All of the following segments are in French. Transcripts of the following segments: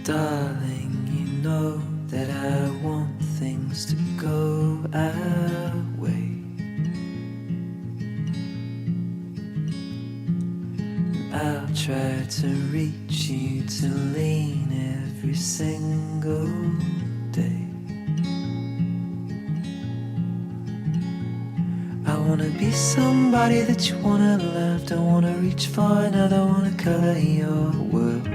Darling, you know that I want things to go our way. I'll try to reach you, to lean every single day. I wanna be somebody that you wanna love. Don't wanna reach far, another wanna color your world.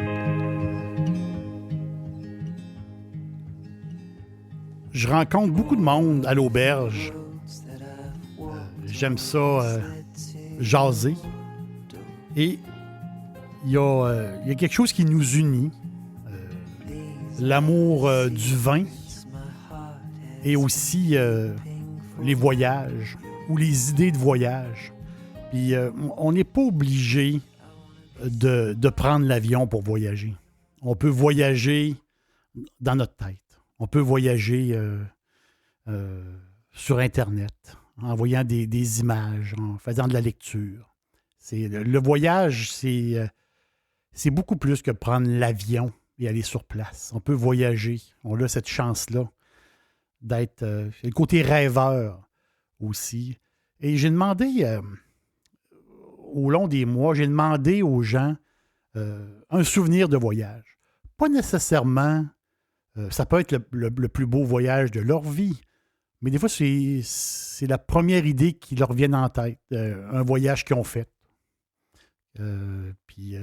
Je rencontre beaucoup de monde à l'auberge. J'aime ça jaser. Et il y a quelque chose qui nous unit. L'amour du vin et aussi les voyages ou les idées de voyage. Puis on n'est pas obligé de prendre l'avion pour voyager. On peut voyager dans notre tête. On peut voyager sur Internet, en voyant des images, en faisant de la lecture. Le voyage, c'est beaucoup plus que prendre l'avion et aller sur place. On peut voyager. On a cette chance-là d'être... le côté rêveur aussi. Et j'ai demandé, au long des mois, j'ai demandé aux gens un souvenir de voyage. Pas nécessairement... ça peut être le plus beau voyage de leur vie, mais des fois, c'est la première idée qui leur vient en tête, un voyage qu'ils ont fait. Puis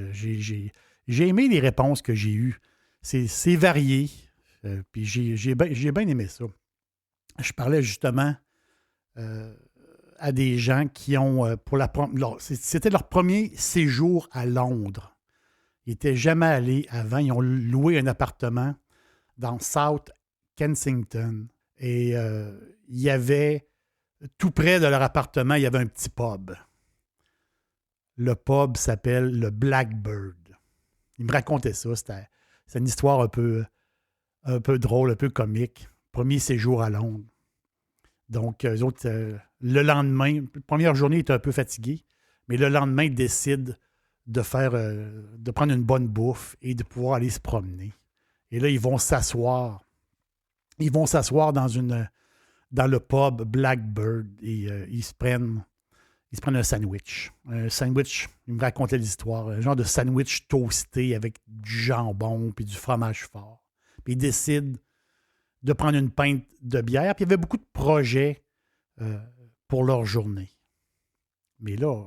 j'ai aimé les réponses que j'ai eues. C'est varié, puis j'ai bien aimé ça. Je parlais justement à des gens qui ont, c'était leur premier séjour à Londres. Ils n'étaient jamais allés avant, ils ont loué un appartement dans South Kensington. Et il y avait, tout près de leur appartement, il y avait un petit pub. Le pub s'appelle le Blackbird. Il me racontait ça. C'est une histoire un peu drôle, un peu comique. Premier séjour à Londres. Donc, eux autres, le lendemain, la première journée, ils étaient un peu fatigués, mais le lendemain, ils décident de prendre une bonne bouffe et de pouvoir aller se promener. Et là, ils vont s'asseoir. Ils vont s'asseoir dans le pub Blackbird et ils se prennent un sandwich. Un sandwich, il me racontait l'histoire, un genre de sandwich toasté avec du jambon puis du fromage fort. Puis ils décident de prendre une pinte de bière. Puis il y avait beaucoup de projets pour leur journée. Mais là,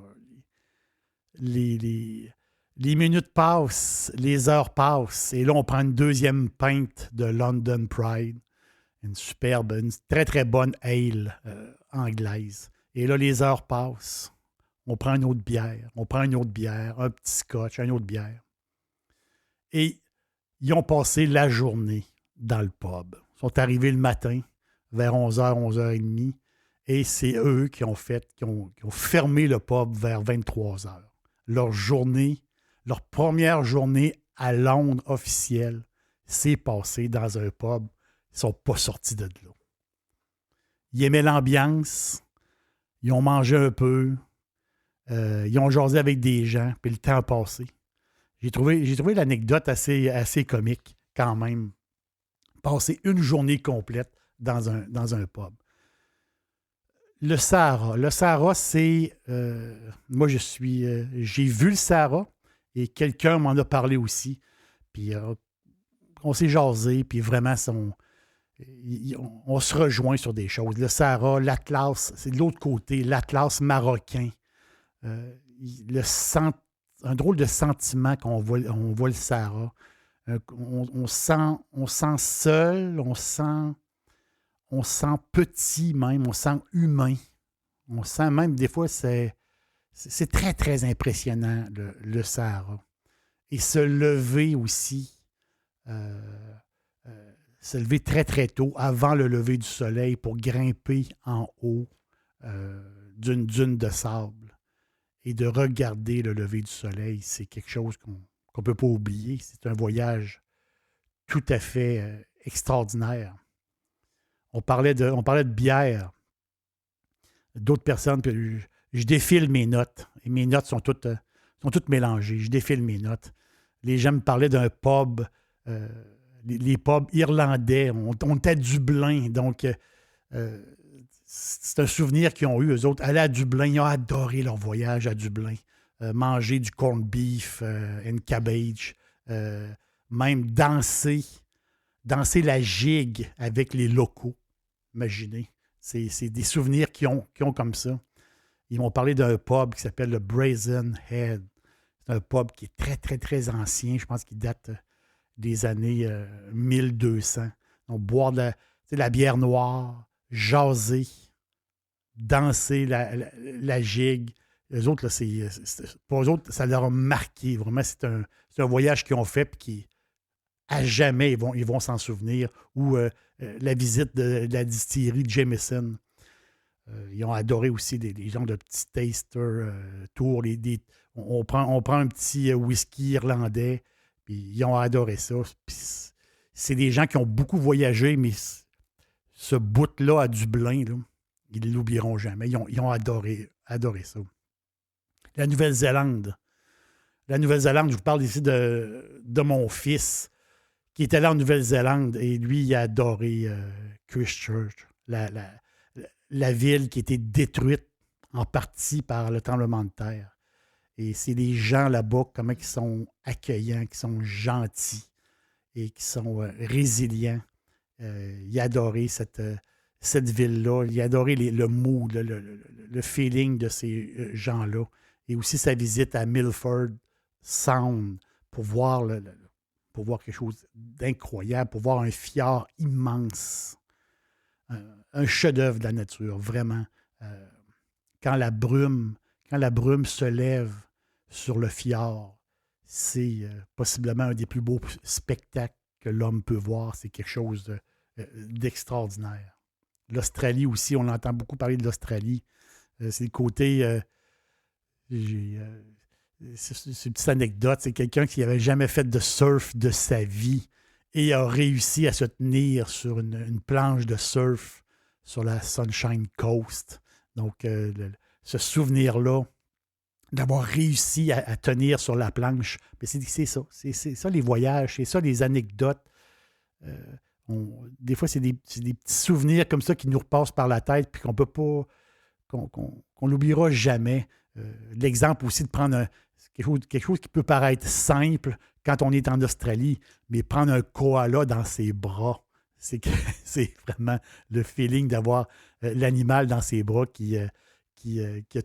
les minutes passent, les heures passent, et là, on prend une deuxième pinte de London Pride, une très, très bonne ale anglaise. Et là, les heures passent. On prend une autre bière, un petit scotch, une autre bière. Et ils ont passé la journée dans le pub. Ils sont arrivés le matin, vers 11h, 11h30, et c'est eux qui ont fermé le pub vers 23h. Leur première journée à Londres officielle s'est passée dans un pub. Ils ne sont pas sortis de là. Ils aimaient l'ambiance. Ils ont mangé un peu. Ils ont jasé avec des gens. Puis le temps a passé. J'ai trouvé l'anecdote assez comique quand même. Passer une journée complète dans un pub. Le Sahara. Le Sahara, c'est... moi, j'ai vu le Sahara. Et quelqu'un m'en a parlé aussi. Puis on s'est jasé, puis vraiment, on se rejoint sur des choses. Le Sahara, l'Atlas, c'est de l'autre côté, l'Atlas marocain. Un drôle de sentiment quand on voit le Sahara. On sent seul, on sent petit même, on sent humain. On sent même, des fois, c'est très, très impressionnant, le Sahara. Et se lever aussi, se lever très, très tôt, avant le lever du soleil, pour grimper en haut d'une dune de sable et de regarder le lever du soleil, c'est quelque chose qu'on ne peut pas oublier. C'est un voyage tout à fait extraordinaire. On parlait de bière. D'autres personnes... Je défile mes notes. Et mes notes sont toutes mélangées. Je défile mes notes. Les gens me parlaient d'un pub les pubs irlandais. On était à Dublin. Donc, c'est un souvenir qu'ils ont eu, eux autres. Aller à Dublin, ils ont adoré leur voyage à Dublin. Manger du corned beef and cabbage. Même danser la gigue avec les locaux. Imaginez. C'est des souvenirs qu'ils ont comme ça. Ils m'ont parlé d'un pub qui s'appelle le Brazen Head. C'est un pub qui est très, très, très ancien. Je pense qu'il date des années 1200. Donc, boire de la bière noire, jaser, danser la gigue. Eux autres, là, pour eux autres, ça leur a marqué. Vraiment, c'est un voyage qu'ils ont fait et qui, à jamais, ils vont s'en souvenir. Ou la visite de la distillerie de Jameson. Ils ont adoré aussi des genres de petits taster tours. On prend un petit whisky irlandais, puis ils ont adoré ça. Puis c'est des gens qui ont beaucoup voyagé, mais ce bout-là à Dublin, là, ils ne l'oublieront jamais. Ils ont adoré ça. La Nouvelle-Zélande. Je vous parle ici de mon fils qui était là en Nouvelle-Zélande et lui, il a adoré Christchurch, la ville qui a été détruite en partie par le tremblement de terre. Et c'est les gens là-bas, comment ils sont accueillants, qui sont gentils et qui sont résilients. Il a adoré cette ville-là. Il a adoré le mood, le feeling de ces gens-là. Et aussi sa visite à Milford Sound pour voir quelque chose d'incroyable, pour voir un fjord immense. Un chef-d'œuvre de la nature, vraiment. Quand la brume se lève sur le fjord, c'est possiblement un des plus beaux spectacles que l'homme peut voir. C'est quelque chose d'extraordinaire. L'Australie aussi, on entend beaucoup parler de l'Australie. C'est le côté... c'est une petite anecdote. C'est quelqu'un qui n'avait jamais fait de surf de sa vie et a réussi à se tenir sur une planche de surf sur la Sunshine Coast. Donc, ce souvenir-là, d'avoir réussi à tenir sur la planche, mais c'est ça. C'est ça les voyages, c'est ça les anecdotes. Des fois, c'est des petits souvenirs comme ça qui nous repassent par la tête puis qu'on peut pas, qu'on n'oubliera jamais. L'exemple aussi de prendre quelque chose qui peut paraître simple quand on est en Australie, mais prendre un koala dans ses bras, c'est vraiment le feeling d'avoir l'animal dans ses bras qui a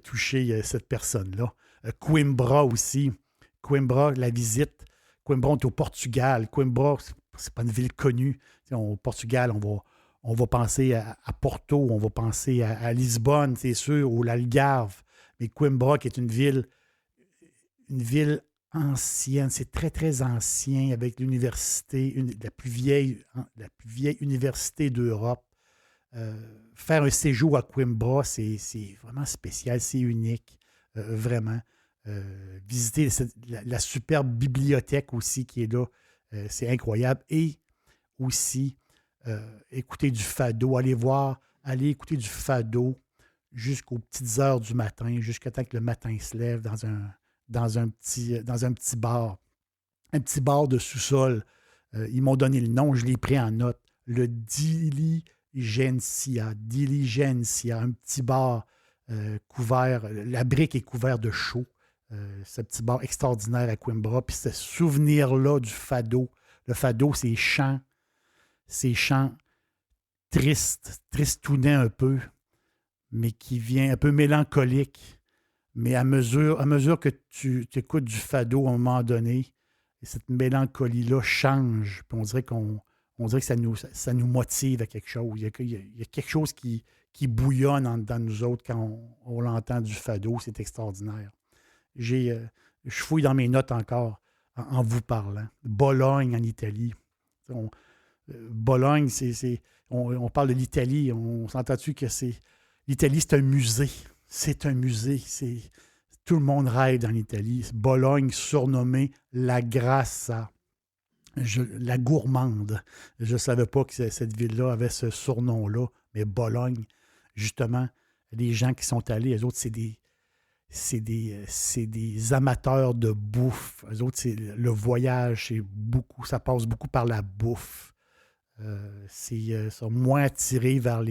touché cette personne-là. Coimbra aussi. Coimbra, la visite. Coimbra, on est au Portugal. Coimbra, c'est pas une ville connue. Au Portugal, on va penser à Porto, on va penser à Lisbonne, c'est sûr, ou l'Algarve. Mais Coimbra, qui est une ville ancienne, c'est très, très ancien, avec l'université, la plus vieille université d'Europe. Faire un séjour à Coimbra, c'est vraiment spécial, c'est unique, vraiment. Visiter la superbe bibliothèque aussi qui est là, c'est incroyable. Et aussi, écouter du fado, aller écouter du fado jusqu'aux petites heures du matin, jusqu'à temps que le matin se lève dans un petit bar. Un petit bar de sous-sol. Ils m'ont donné le nom, je l'ai pris en note. Le Diligencia, un petit bar couvert, la brique est couverte de chaux. Ce petit bar extraordinaire à Coimbra. Puis ce souvenir-là du fado. Le fado, c'est chants tristes, tristounets un peu, mais qui vient un peu mélancolique. Mais à mesure que tu écoutes du fado à un moment donné, cette mélancolie-là change. Puis on dirait que ça nous motive à quelque chose. Il y a quelque chose qui bouillonne dans nous autres quand on l'entend du fado. C'est extraordinaire. Je fouille dans mes notes encore en vous parlant. Bologne en Italie. Bologne, on parle de l'Italie. On s'entend-tu que l'Italie, c'est un musée. C'est un musée. Tout le monde rêve dans l'Italie. Bologne, surnommée la Grassa, la gourmande. Je ne savais pas que cette ville-là avait ce surnom-là, mais Bologne, justement, les gens qui sont allés, les autres, c'est des amateurs de bouffe. Eux autres, le voyage, ça passe beaucoup par la bouffe. Ils sont moins attirés vers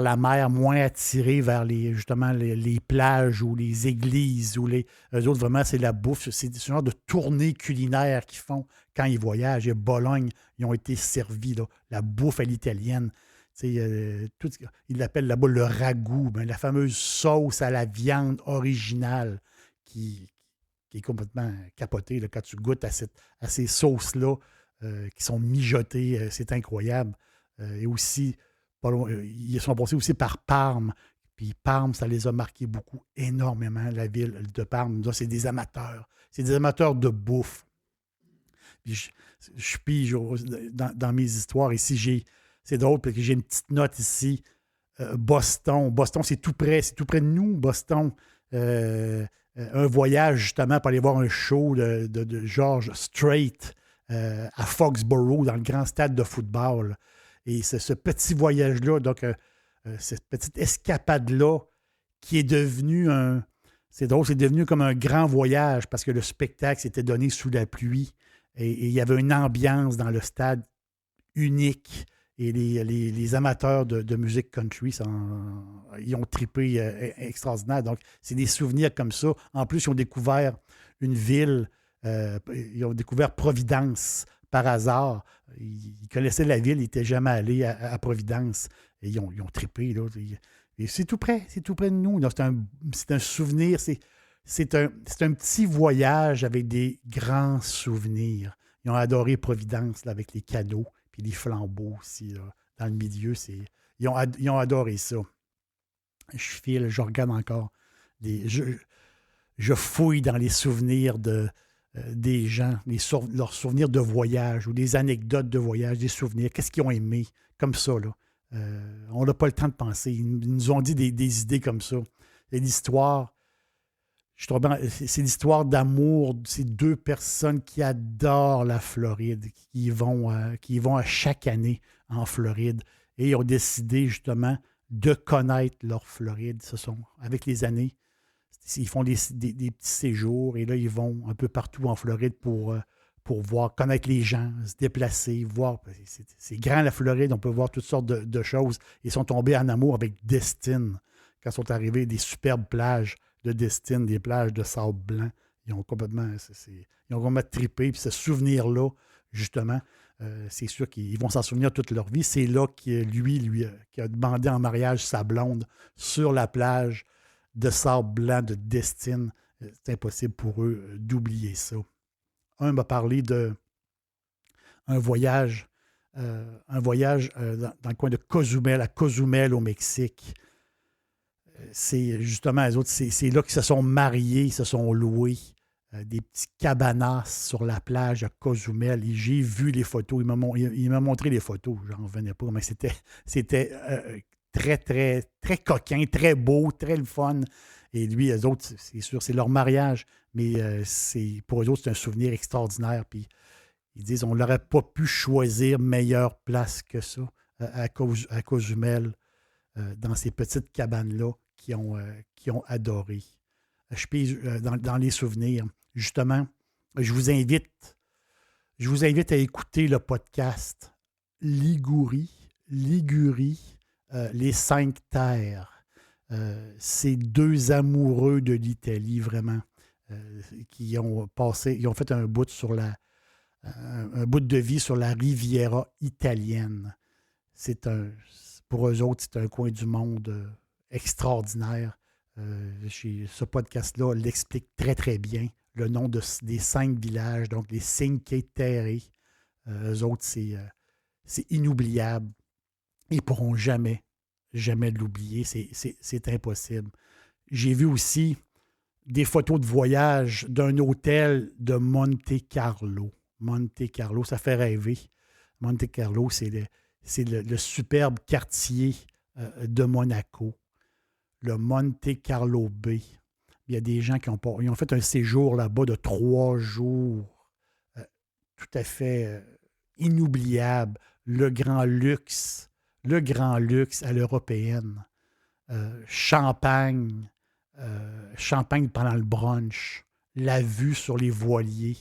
la mer, moins attirés vers justement les plages ou les églises. Eux autres, vraiment, c'est la bouffe. C'est ce genre de tournée culinaire qu'ils font quand ils voyagent. Et Bologne, ils ont été servis, là, la bouffe à l'italienne. Ils l'appellent là-bas le ragoût, ben, la fameuse sauce à la viande originale qui, qui est complètement capotée là, quand tu goûtes à ces sauces-là qui sont mijotées. C'est incroyable. Et aussi, ils sont passés aussi par Parme. Puis Parme, ça les a marqués beaucoup, énormément, la ville de Parme. Là, c'est des amateurs. C'est des amateurs de bouffe. Puis je pige dans mes histoires ici. C'est drôle parce que j'ai une petite note ici. Boston. Boston, c'est tout près. C'est tout près de nous, Boston. Un voyage, justement, pour aller voir un show de George Strait à Foxborough, dans le grand stade de football. Et c'est ce petit voyage-là, donc cette petite escapade-là, qui est devenu c'est drôle, c'est devenu comme un grand voyage parce que le spectacle s'était donné sous la pluie et il y avait une ambiance dans le stade unique. Et les amateurs de musique country, ils ont trippé extraordinaire. Donc, c'est des souvenirs comme ça. En plus, ils ont découvert une ville, ils ont découvert Providence par hasard. Ils connaissaient la ville, ils n'étaient jamais allés à Providence. Et ils ont trippé. Là. Et c'est tout près de nous. Donc, c'est un souvenir, c'est un petit voyage avec des grands souvenirs. Ils ont adoré Providence là, avec les canaux. Puis les flambeaux aussi, là, dans le milieu, ils ont adoré ça. Je regarde encore. Je fouille dans les souvenirs des gens, leurs souvenirs de voyage ou des anecdotes de voyage, des souvenirs. Qu'est-ce qu'ils ont aimé? Comme ça, là. On n'a pas le temps de penser. Ils nous ont dit des idées comme ça. C'est l'histoire. C'est l'histoire d'amour de ces deux personnes qui adorent la Floride, qui vont à chaque année en Floride et ont décidé justement de connaître leur Floride. Avec les années, ils font des petits séjours et là, ils vont un peu partout en Floride pour voir, connaître les gens, se déplacer, voir. C'est grand la Floride, on peut voir toutes sortes de choses. Ils sont tombés en amour avec Destin quand sont arrivés des superbes plages de Destin, des plages de sable blanc. Ils ont complètement trippé. Puis ce souvenir-là, justement, c'est sûr qu'ils vont s'en souvenir toute leur vie. C'est là que lui qui a demandé en mariage sa blonde sur la plage de sable blanc de Destin. C'est impossible pour eux d'oublier ça. Un m'a parlé d'un voyage, dans le coin de Cozumel, à Cozumel au Mexique. C'est justement, les autres, c'est là qu'ils se sont mariés, ils se sont loués des petits cabanas sur la plage à Cozumel. Et j'ai vu les photos, il m'a montré les photos, j'en revenais pas, mais c'était très, très, très coquin, très beau, très le fun. Et lui, les autres, c'est sûr, c'est leur mariage, mais pour eux autres, c'est un souvenir extraordinaire. Puis ils disent, on n'aurait pas pu choisir meilleure place que ça à Cozumel, dans ces petites cabanes-là qui ont adoré. Je pige dans les souvenirs. Justement, je vous invite à écouter le podcast Ligurie, les cinq terres. C'est deux amoureux de l'Italie, vraiment, qui ont fait un bout de vie sur la Riviera italienne. Pour eux autres, c'est un coin du monde extraordinaire. Ce podcast-là l'explique très, très bien. Le nom des 5 villages, donc les Cinque Terre. Eux autres, c'est inoubliable. Ils ne pourront jamais, jamais l'oublier. C'est impossible. J'ai vu aussi des photos de voyage d'un hôtel de Monte Carlo. Monte Carlo, ça fait rêver. Monte Carlo, c'est le superbe quartier de Monaco, le Monte Carlo Bay. Il y a des gens ils ont fait un séjour là-bas de 3 jours, tout à fait inoubliable. Le grand luxe à l'européenne. Champagne, champagne pendant le brunch, la vue sur les voiliers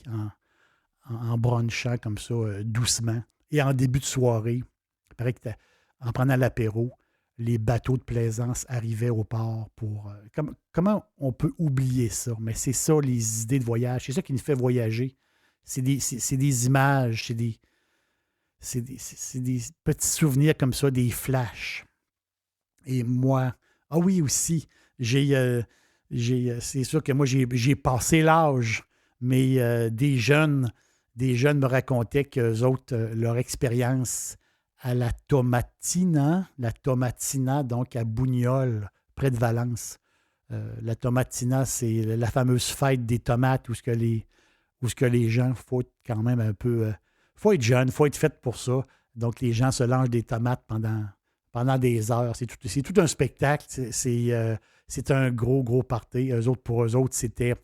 en brunchant comme ça, doucement. Et en début de soirée, il paraît que en prenant l'apéro, les bateaux de plaisance arrivaient au port pour... comment on peut oublier ça? Mais c'est ça, les idées de voyage. C'est ça qui nous fait voyager. C'est des images, c'est des petits souvenirs comme ça, des flashs. Et moi... Ah oui, aussi, c'est sûr que moi, j'ai passé l'âge, mais des jeunes me racontaient qu'eux autres, leur expérience à la Tomatina, donc à Bougnols, près de Valence. La Tomatina, c'est la fameuse fête des tomates où ce que les gens, il faut être quand même un peu... faut être jeune, il faut être fait pour ça. Donc, les gens se langent des tomates pendant des heures. C'est tout un spectacle. C'est un gros party. Pour eux autres, c'était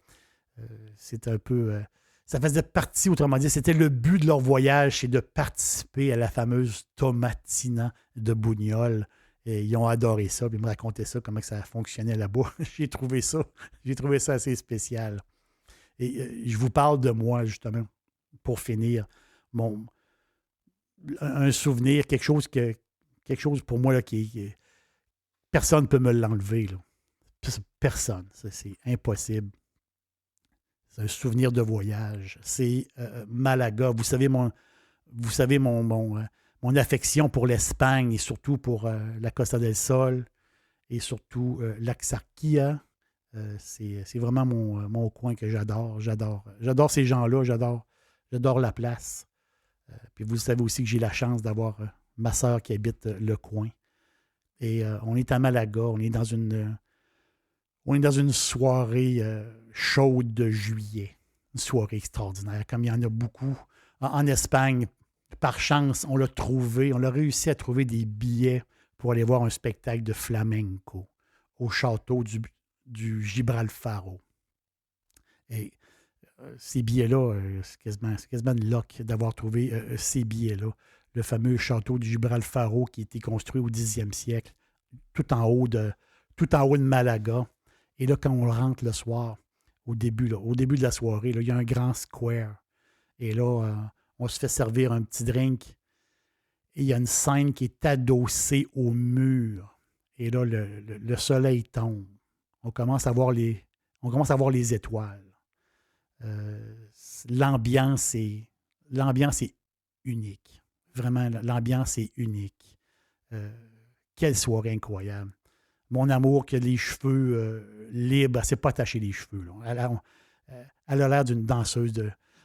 un peu... ça faisait partie, autrement dit, c'était le but de leur voyage, c'est de participer à la fameuse Tomatina de Bougnols. Et ils ont adoré ça, puis ils me racontaient ça, comment ça fonctionnait là-bas. J'ai trouvé ça assez spécial. Et je vous parle de moi, justement, pour finir. Un souvenir, quelque chose pour moi là, personne ne peut me l'enlever. Là. Personne. C'est impossible. C'est un souvenir de voyage. C'est Malaga. Vous savez mon affection pour l'Espagne et surtout pour la Costa del Sol et surtout l'Axarquía. C'est vraiment mon coin que j'adore. J'adore ces gens-là. J'adore la place. Puis vous savez aussi que j'ai la chance d'avoir ma sœur qui habite le coin. Et on est à Malaga. On est dans une soirée chaude de juillet. Une soirée extraordinaire, comme il y en a beaucoup. En Espagne, par chance, on a réussi à trouver des billets pour aller voir un spectacle de flamenco au château du Gibralfaro. Et ces billets-là, c'est quasiment une loque d'avoir trouvé ces billets-là. Le fameux château du Gibralfaro qui a été construit au 10e siècle, tout en haut de Malaga. Et là, quand on rentre le soir, au début de la soirée, là, il y a un grand square. Et là, on se fait servir un petit drink. Et il y a une scène qui est adossée au mur. Et là, le soleil tombe. On commence à voir les étoiles. L'ambiance est unique. Vraiment, l'ambiance est unique. Quelle soirée incroyable. Mon amour qui a les cheveux libres, elle ne s'est pas attachée les cheveux. Là. Elle a l'air d'une danseuse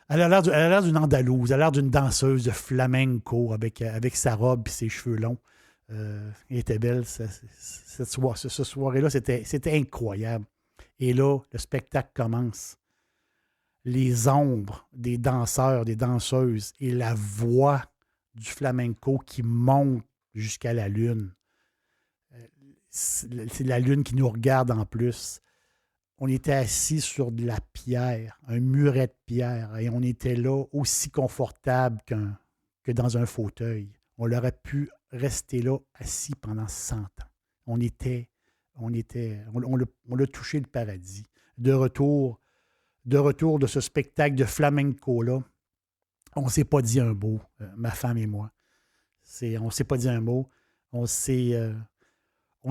elle a l'air d'une Andalouse, elle a l'air d'une danseuse de flamenco avec sa robe et ses cheveux longs. Elle était belle. Ce soirée-là, c'était incroyable. Et là, le spectacle commence. Les ombres des danseurs, des danseuses et la voix du flamenco qui monte jusqu'à la lune. C'est la lune qui nous regarde en plus. On était assis sur de la pierre, un muret de pierre, et on était là aussi confortable que dans un fauteuil. On aurait pu rester là assis pendant 100 ans. On a touché le paradis. De retour de ce spectacle de flamenco-là, on ne s'est pas dit un mot, ma femme et moi. On ne s'est pas dit un mot. On est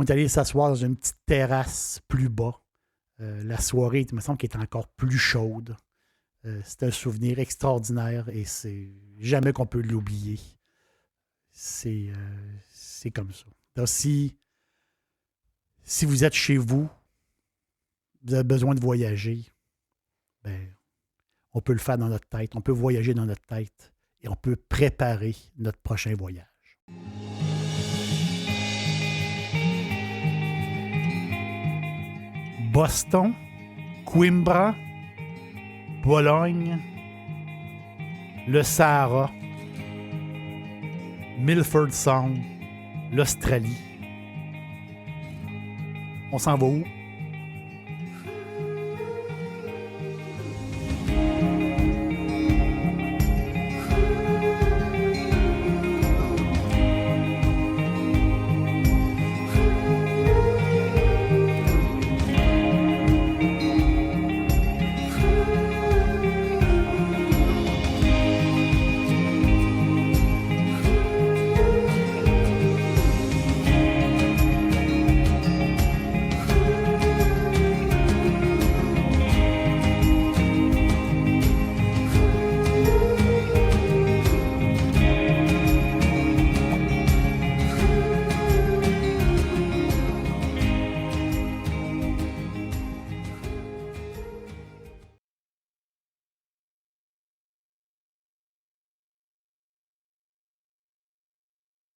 allé s'asseoir dans une petite terrasse plus bas. La soirée, il me semble qu'elle était encore plus chaude. C'est un souvenir extraordinaire et c'est jamais qu'on peut l'oublier. C'est comme ça. Donc, si vous êtes chez vous, vous avez besoin de voyager, ben, on peut le faire dans notre tête. On peut voyager dans notre tête et on peut préparer notre prochain voyage. Boston, Coimbra, Bologne, le Sahara, Milford Sound, l'Australie. On s'en va où?